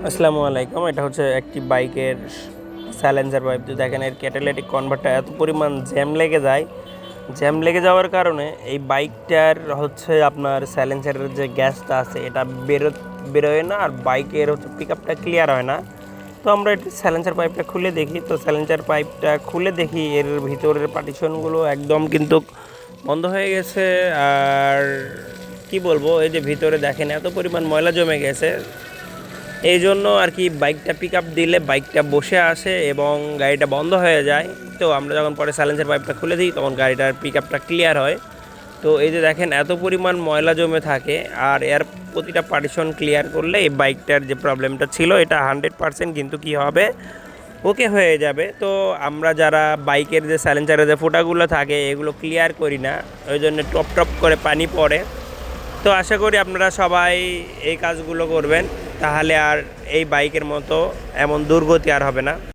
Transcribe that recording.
আসসালামু আলাইকুম। এটা হচ্ছে একটি বাইকের সাইলেন্সার পাইপ। তো দেখেন এর ক্যাটালাইটিক কনভার্টার এত পরিমাণ জ্যাম লেগে যায়। জ্যাম লেগে যাওয়ার কারণে এই বাইকটার হচ্ছে আপনার সাইলেন্সারের যে গ্যাসটা আছে এটা বেরোয় না, আর বাইকের হচ্ছে পিক আপটা ক্লিয়ার হয় না। তো আমরা একটু সাইলেন্সার পাইপটা খুলে দেখি। তো সাইলেন্সার পাইপটা খুলে দেখি এর ভিতরের পার্টিশনগুলো একদম কিন্তু বন্ধ হয়ে গেছে। আর কি বলবো, এই যে ভিতরে দেখেন এত পরিমাণ ময়লা জমে গেছে। এই জন্য আর কি বাইকটা পিক আপ দিলে বাইকটা বসে আসে এবং গাড়িটা বন্ধ হয়ে যায়। তো আমরা যখন পরে সাইলেন্সার পাইপটা খুলে দিই তখন গাড়িটার পিক আপটা ক্লিয়ার হয়। তো এই যে দেখেন এত পরিমাণ ময়লা জমে থাকে, আর এর প্রতিটা পার্টিশন ক্লিয়ার করলে এই বাইকটার যে প্রবলেমটা ছিল এটা 100% কিন্তু কি হবে, ওকে হয়ে যাবে। তো আমরা যারা বাইকের যে সাইলেন্সারের যে ফোঁটাগুলো থাকে এগুলো ক্লিয়ার করি না, ওই জন্য টপ টপ করে পানি পড়ে। তো আশা করি আপনারা সবাই এই কাজগুলো করবেন, তাহলে আর এই বাইকের মতো এমন দুর্গতি আর হবে না।